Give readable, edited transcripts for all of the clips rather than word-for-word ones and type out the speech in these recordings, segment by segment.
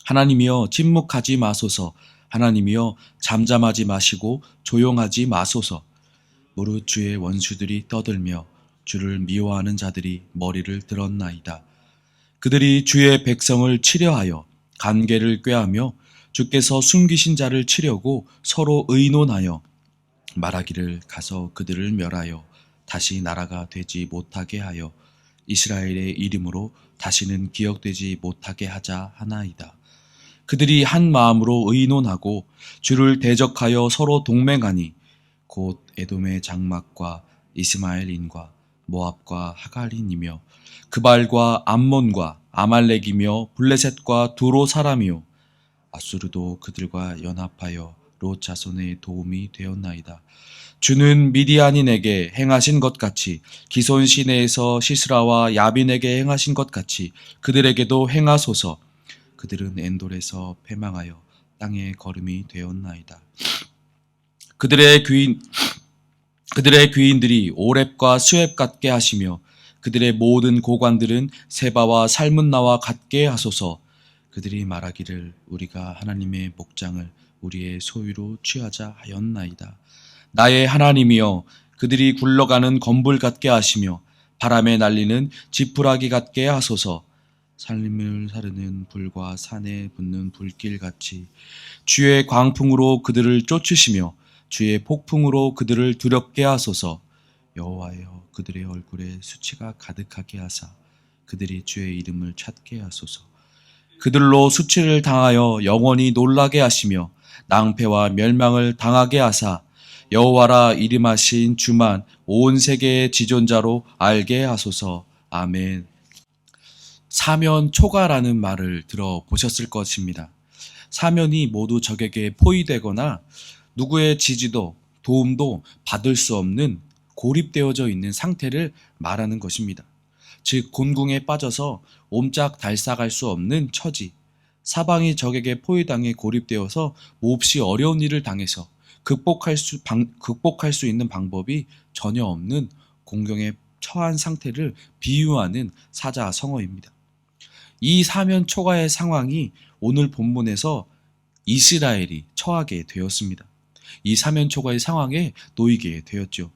하나님이여 침묵하지 마소서. 하나님이여 잠잠하지 마시고 조용하지 마소서. 무릇 주의 원수들이 떠들며 주를 미워하는 자들이 머리를 들었나이다. 그들이 주의 백성을 치려하여 관계를 꾀하며 주께서 숨기신 자를 치려고 서로 의논하여 말하기를 가서 그들을 멸하여 다시 나라가 되지 못하게 하여 이스라엘의 이름으로 다시는 기억되지 못하게 하자 하나이다. 그들이 한 마음으로 의논하고 주를 대적하여 서로 동맹하니 곧 에돔의 장막과 이스마엘인과 모압과 하갈인이며 그발과 암몬과 아말렉이며 블레셋과 두로 사람이요 아수르도 그들과 연합하여 롯 자손의 도움이 되었나이다. 주는 미디안인에게 행하신 것 같이 기손 시내에서 시스라와 야빈에게 행하신 것 같이 그들에게도 행하소서. 그들은 엔돌에서 패망하여 땅의 거름이 되었나이다. 그들의 귀인들이 오렙과 스웹 같게 하시며 그들의 모든 고관들은 세바와 살문나와 같게 하소서. 그들이 말하기를 우리가 하나님의 목장을 우리의 소유로 취하자 하였나이다. 나의 하나님이여 그들이 굴러가는 건불 같게 하시며 바람에 날리는 지푸라기 같게 하소서. 살림을 사르는 불과 산에 붙는 불길같이 주의 광풍으로 그들을 쫓으시며 주의 폭풍으로 그들을 두렵게 하소서. 여호와여 그들의 얼굴에 수치가 가득하게 하사 그들이 주의 이름을 찾게 하소서. 그들로 수치를 당하여 영원히 놀라게 하시며 낭패와 멸망을 당하게 하사 여호와라 이름하신 주만 온 세계의 지존자로 알게 하소서. 아멘. 사면 초가라는 말을 들어보셨을 것입니다. 사면이 모두 적에게 포위되거나 누구의 지지도 도움도 받을 수 없는 고립되어져 있는 상태를 말하는 것입니다. 즉 곤궁에 빠져서 옴짝달싹할 수 없는 처지, 사방이 적에게 포위당해 고립되어서 몹시 어려운 일을 당해서 극복할 수 있는 방법이 전혀 없는 공경에 처한 상태를 비유하는 사자성어입니다. 이 사면 초가의 상황이 오늘 본문에서 이스라엘이 처하게 되었습니다. 이 사면 초가의 상황에 놓이게 되었죠.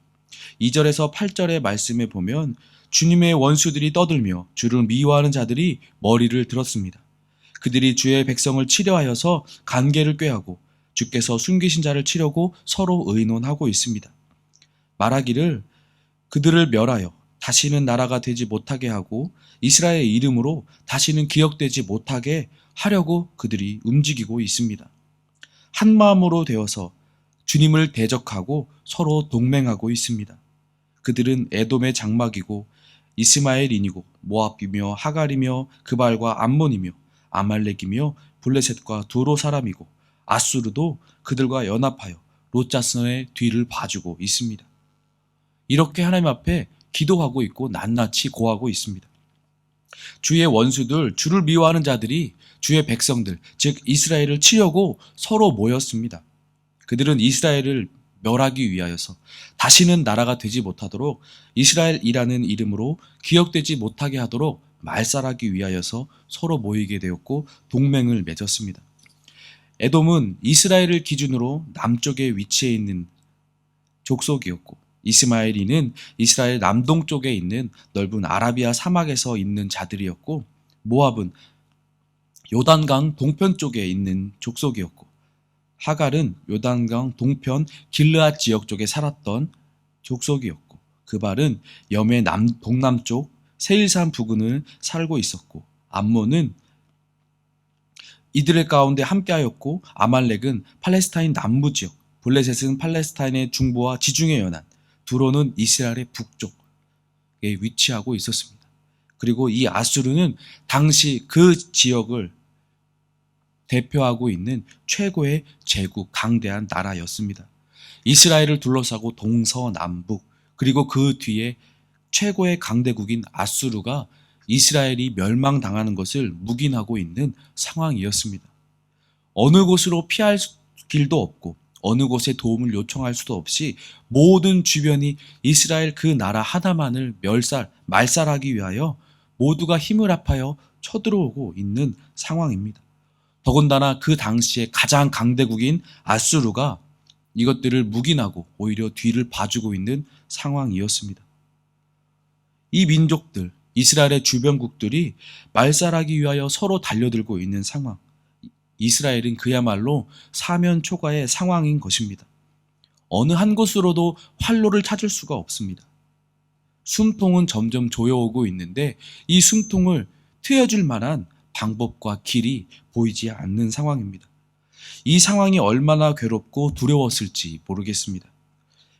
2절에서 8절의 말씀에 보면 주님의 원수들이 떠들며 주를 미워하는 자들이 머리를 들었습니다. 그들이 주의 백성을 치려하여서 관계를 꾀하고 주께서 숨기신 자를 치려고 서로 의논하고 있습니다. 말하기를 그들을 멸하여 다시는 나라가 되지 못하게 하고 이스라엘의 이름으로 다시는 기억되지 못하게 하려고 그들이 움직이고 있습니다. 한 마음으로 되어서 주님을 대적하고 서로 동맹하고 있습니다. 그들은 에돔의 장막이고 이스마엘인이고 모압이며 하갈이며 그발과 암몬이며 아말렉이며 블레셋과 두로 사람이고 아수르도 그들과 연합하여 롯 자손의 뒤를 봐주고 있습니다. 이렇게 하나님 앞에 기도하고 있고 낱낱이 고하고 있습니다. 주의 원수들, 주를 미워하는 자들이 주의 백성들, 즉 이스라엘을 치려고 서로 모였습니다. 그들은 이스라엘을 멸하기 위하여서 다시는 나라가 되지 못하도록 이스라엘이라는 이름으로 기억되지 못하게 하도록 말살하기 위하여서 서로 모이게 되었고 동맹을 맺었습니다. 에돔은 이스라엘을 기준으로 남쪽에 위치해 있는 족속이었고 이스마엘이는 이스라엘 남동쪽에 있는 넓은 아라비아 사막에서 있는 자들이었고 모압은 요단강 동편 쪽에 있는 족속이었고 하갈은 요단강 동편 길르앗 지역 쪽에 살았던 족속이었고 그발은 염의 동남쪽 세일산 부근을 살고 있었고 암몬은 이들의 가운데 함께하였고 아말렉은 팔레스타인 남부 지역, 블레셋은 팔레스타인의 중부와 지중해 연안, 두로는 이스라엘의 북쪽에 위치하고 있었습니다. 그리고 이 아수르는 당시 그 지역을 대표하고 있는 최고의 제국, 강대한 나라였습니다. 이스라엘을 둘러싸고 동서남북 그리고 그 뒤에 최고의 강대국인 아수르가 이스라엘이 멸망당하는 것을 묵인하고 있는 상황이었습니다. 어느 곳으로 피할 길도 없고 어느 곳에 도움을 요청할 수도 없이 모든 주변이 이스라엘 그 나라 하나만을 말살하기 위하여 모두가 힘을 합하여 쳐들어오고 있는 상황입니다. 더군다나 그 당시에 가장 강대국인 아수르가 이것들을 묵인하고 오히려 뒤를 봐주고 있는 상황이었습니다. 이 민족들, 이스라엘의 주변국들이 말살하기 위하여 서로 달려들고 있는 상황. 이스라엘은 그야말로 사면초가의 상황인 것입니다. 어느 한 곳으로도 활로를 찾을 수가 없습니다. 숨통은 점점 조여오고 있는데 이 숨통을 트여줄 만한 방법과 길이 보이지 않는 상황입니다. 이 상황이 얼마나 괴롭고 두려웠을지 모르겠습니다.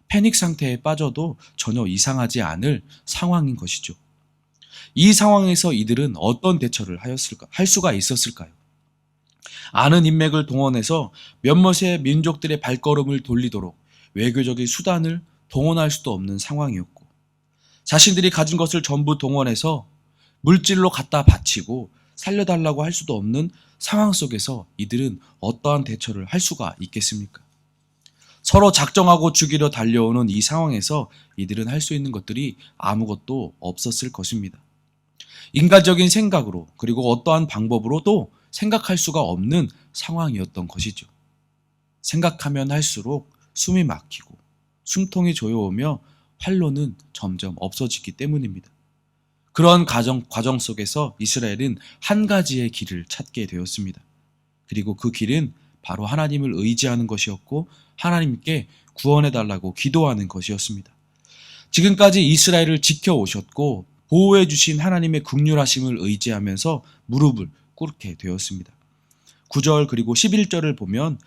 패닉 상태에 빠져도 전혀 이상하지 않을 상황인 것이죠. 이 상황에서 이들은 어떤 대처를 할 수가 있었을까요? 아는 인맥을 동원해서 몇몇의 민족들의 발걸음을 돌리도록 외교적인 수단을 동원할 수도 없는 상황이었고, 자신들이 가진 것을 전부 동원해서 물질로 갖다 바치고 살려달라고 할 수도 없는 상황 속에서 이들은 어떠한 대처를 할 수가 있겠습니까? 서로 작정하고 죽이려 달려오는 이 상황에서 이들은 할 수 있는 것들이 아무것도 없었을 것입니다. 인간적인 생각으로 그리고 어떠한 방법으로도 생각할 수가 없는 상황이었던 것이죠. 생각하면 할수록 숨이 막히고 숨통이 조여오며 활로는 점점 없어지기 때문입니다. 그런 과정 속에서 이스라엘은 한 가지의 길을 찾게 되었습니다. 그리고 그 길은 바로 하나님을 의지하는 것이었고 하나님께 구원해달라고 기도하는 것이었습니다. 지금까지 이스라엘을 지켜오셨고 보호해 주신 하나님의 긍휼하심을 의지하면서 무릎을 꿇게 되었습니다. 9절 그리고 11절을 보면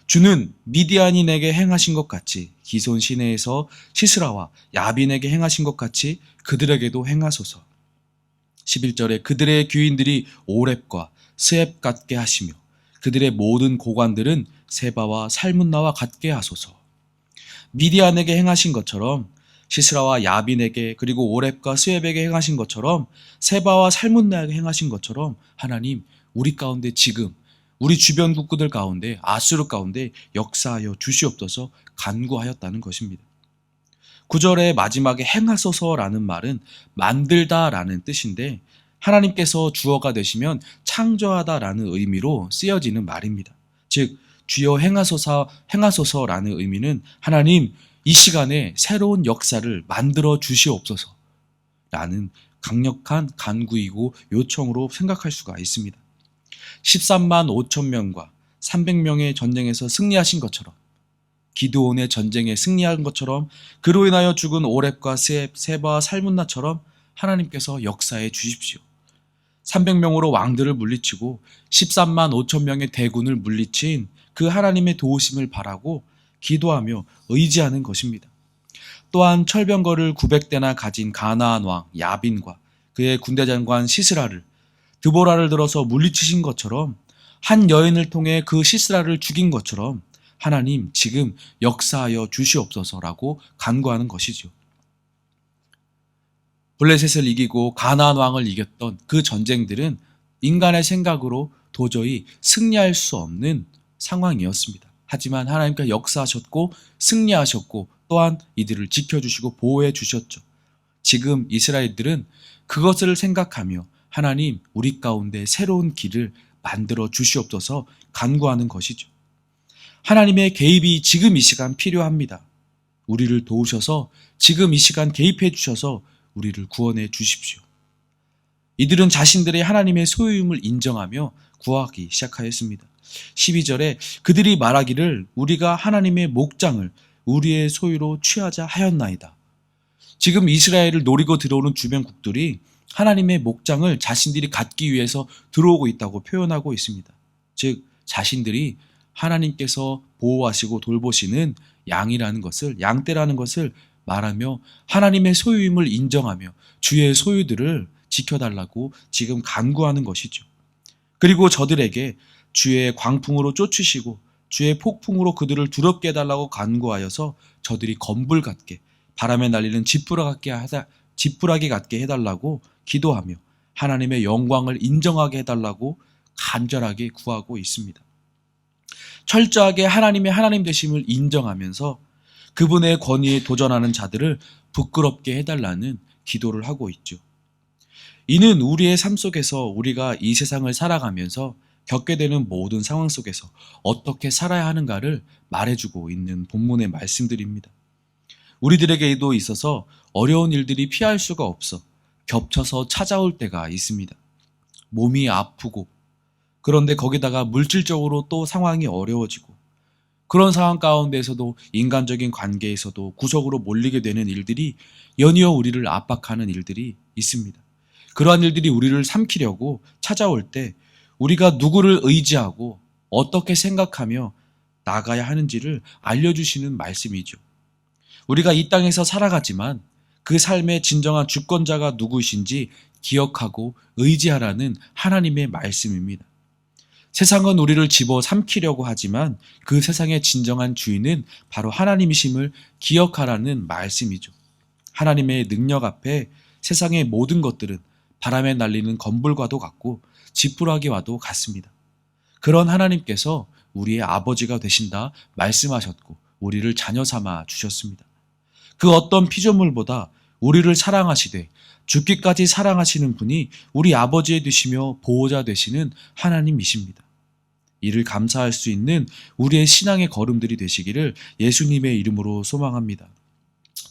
주는 미디안인에게 행하신 것 같이 기손 시내에서 시스라와 야빈에게 행하신 것 같이 그들에게도 행하소서. 11절에 그들의 귀인들이 오렙과 스앱 같게 하시며 그들의 모든 고관들은 세바와 살문나와 같게 하소서. 미디안에게 행하신 것처럼 시스라와 야빈에게 그리고 오렙과 스앱에게 행하신 것처럼 세바와 살문나에게 행하신 것처럼 하나님 우리 가운데 지금 우리 주변 국구들 가운데 아수르 가운데 역사하여 주시옵소서 간구하였다는 것입니다. 9절의 마지막에 행하소서라는 말은 만들다라는 뜻인데 하나님께서 주어가 되시면 창조하다라는 의미로 쓰여지는 말입니다. 즉 주여 행하소서라는 의미는 하나님 이 시간에 새로운 역사를 만들어 주시옵소서 라는 강력한 간구이고 요청으로 생각할 수가 있습니다. 13만 5천 명과 300명의 전쟁에서 승리하신 것처럼 기드온의 전쟁에 승리한 것처럼 그로 인하여 죽은 오렙과 세바와 살문나처럼 하나님께서 역사해 주십시오. 300명으로 왕들을 물리치고 13만 5천 명의 대군을 물리친 그 하나님의 도우심을 바라고 기도하며 의지하는 것입니다. 또한 철병거를 900대나 가진 가나안 왕 야빈과 그의 군대 장관 시스라를 드보라를 들어서 물리치신 것처럼 한 여인을 통해 그 시스라를 죽인 것처럼 하나님 지금 역사하여 주시옵소서라고 간구하는 것이죠. 블레셋을 이기고 가나안 왕을 이겼던 그 전쟁들은 인간의 생각으로 도저히 승리할 수 없는 상황이었습니다. 하지만 하나님께서 역사하셨고 승리하셨고 또한 이들을 지켜주시고 보호해 주셨죠. 지금 이스라엘들은 그것을 생각하며 하나님 우리 가운데 새로운 길을 만들어 주시옵소서 간구하는 것이죠. 하나님의 개입이 지금 이 시간 필요합니다. 우리를 도우셔서 지금 이 시간 개입해 주셔서 우리를 구원해 주십시오. 이들은 자신들의 하나님의 소유임을 인정하며 구하기 시작하였습니다. 12절에 그들이 말하기를 우리가 하나님의 목장을 우리의 소유로 취하자 하였나이다. 지금 이스라엘을 노리고 들어오는 주변국들이 하나님의 목장을 자신들이 갖기 위해서 들어오고 있다고 표현하고 있습니다. 즉 자신들이 하나님께서 보호하시고 돌보시는 양이라는 것을 양떼라는 것을 말하며 하나님의 소유임을 인정하며 주의 소유들을 지켜달라고 지금 간구하는 것이죠. 그리고 저들에게 주의 광풍으로 쫓으시고 주의 폭풍으로 그들을 두렵게 해달라고 간구하여서 저들이 검불 같게 바람에 날리는 지푸라기 같게 해달라고 기도하며 하나님의 영광을 인정하게 해달라고 간절하게 구하고 있습니다. 철저하게 하나님의 하나님 되심을 인정하면서 그분의 권위에 도전하는 자들을 부끄럽게 해달라는 기도를 하고 있죠. 이는 우리의 삶 속에서 우리가 이 세상을 살아가면서 겪게 되는 모든 상황 속에서 어떻게 살아야 하는가를 말해주고 있는 본문의 말씀들입니다. 우리들에게도 있어서 어려운 일들이 피할 수가 없어 겹쳐서 찾아올 때가 있습니다. 몸이 아프고, 그런데 거기다가 물질적으로 또 상황이 어려워지고, 그런 상황 가운데에서도 인간적인 관계에서도 구석으로 몰리게 되는 일들이 연이어 우리를 압박하는 일들이 있습니다. 그러한 일들이 우리를 삼키려고 찾아올 때 우리가 누구를 의지하고 어떻게 생각하며 나가야 하는지를 알려주시는 말씀이죠. 우리가 이 땅에서 살아가지만 그 삶의 진정한 주권자가 누구이신지 기억하고 의지하라는 하나님의 말씀입니다. 세상은 우리를 집어 삼키려고 하지만 그 세상의 진정한 주인은 바로 하나님이심을 기억하라는 말씀이죠. 하나님의 능력 앞에 세상의 모든 것들은 바람에 날리는 건불과도 같고 지푸라기와도 같습니다. 그런 하나님께서 우리의 아버지가 되신다 말씀하셨고 우리를 자녀 삼아 주셨습니다. 그 어떤 피조물보다 우리를 사랑하시되 죽기까지 사랑하시는 분이 우리 아버지의 되시며 보호자 되시는 하나님이십니다. 이를 감사할 수 있는 우리의 신앙의 걸음들이 되시기를 예수님의 이름으로 소망합니다.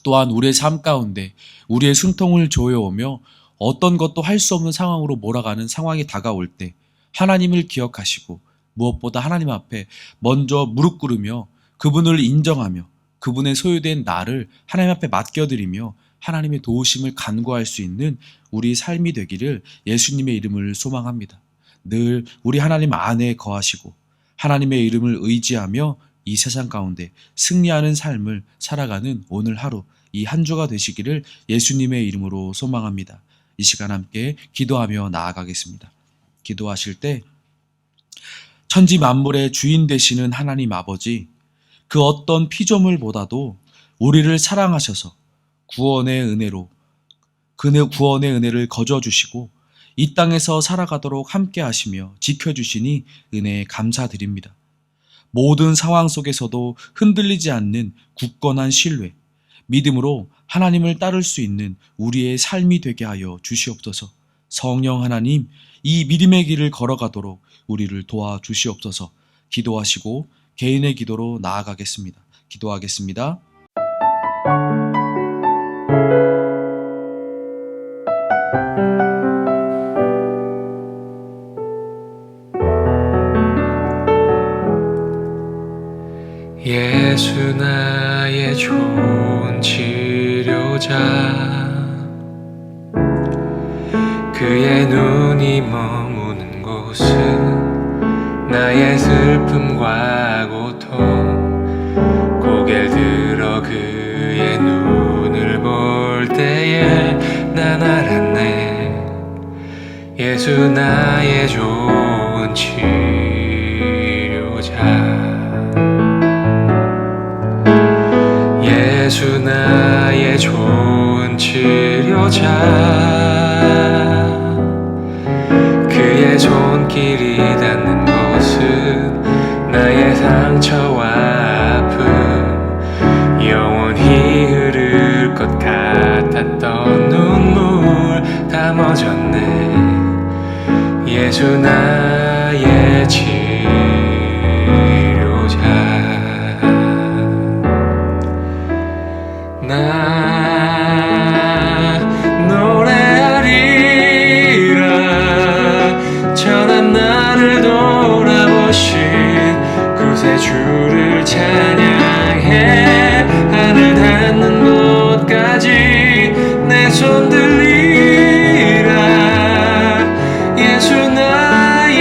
또한 우리의 삶 가운데 우리의 숨통을 조여오며 어떤 것도 할 수 없는 상황으로 몰아가는 상황이 다가올 때 하나님을 기억하시고 무엇보다 하나님 앞에 먼저 무릎 꿇으며 그분을 인정하며 그분의 소유된 나를 하나님 앞에 맡겨드리며 하나님의 도우심을 간구할 수 있는 우리 삶이 되기를 예수님의 이름을 소망합니다. 늘 우리 하나님 안에 거하시고 하나님의 이름을 의지하며 이 세상 가운데 승리하는 삶을 살아가는 오늘 하루 이 한 주가 되시기를 예수님의 이름으로 소망합니다. 이 시간 함께 기도하며 나아가겠습니다. 기도하실 때 천지 만물의 주인 되시는 하나님 아버지, 그 어떤 피조물보다도 우리를 사랑하셔서 구원의 은혜로 구원의 은혜를 거저 주시고 이 땅에서 살아가도록 함께 하시며 지켜주시니 은혜에 감사드립니다. 모든 상황 속에서도 흔들리지 않는 굳건한 신뢰, 믿음으로 하나님을 따를 수 있는 우리의 삶이 되게 하여 주시옵소서. 성령 하나님, 이 믿음의 길을 걸어가도록 우리를 도와주시옵소서. 기도하시고 개인의 기도로 나아가겠습니다. 기도하겠습니다. 예수 나의 좋은 치료자, 그의 눈이 머무는 곳은 나의 슬픔과 고통, 고개를 들어 그의 눈을 볼 때에 난 알았네. 예수 나의 좋은 치료자, 예수 나의 좋은 치료자, 그의 손길이 닿는 곳은 나의 상처와 아픔, 영원히 흐를 것 같았던 눈물 다 멎었네. 예수 나의 치료자, 나 노래하리라. 전한 나를 돌아보신 구세주를 찬양해. 하늘 닿는 곳까지 내 손 들리라. 예수 나의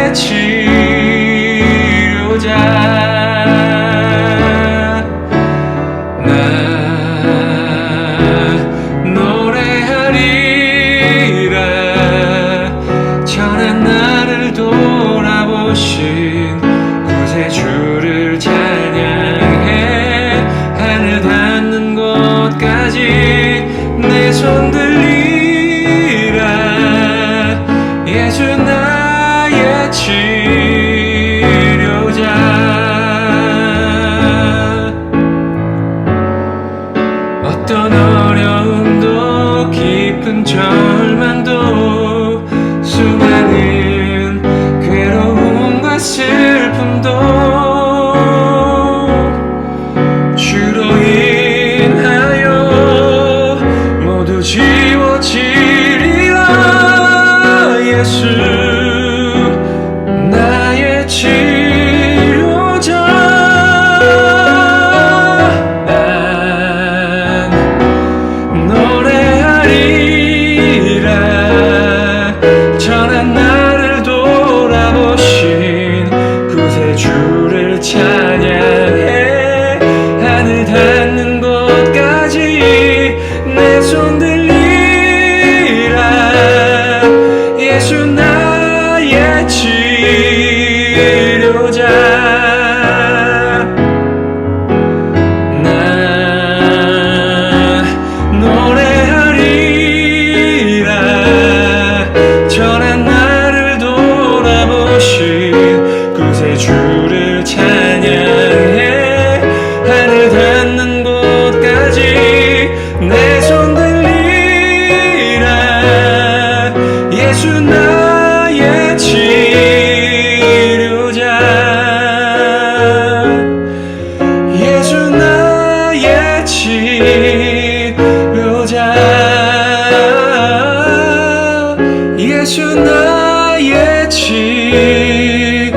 나의 치료자 나 노래하리라 전한 나를 돌아보신 구세주를 찬양해 하늘 닿는 곳까지 내 손 들리라 예수 나의 치료자 어떤 어려움도 깊은 절망도 수많은 괴로움과 슬픔도 주로 인하여 모두 지워지리라 예수 나의 치료자 난 노래하리라 전한 나를 돌아보신 구세주를 찬양해 하늘 닿는 곳까지 내 손 들리라 예수 나의 치료자 나 노래하리라 전한 나를 돌아보신 구세주를 찬양해 하늘 닿는 곳까지 내 손 들리라 예수 나의 치료자 예수 나의 치료자 예수 나의 치료자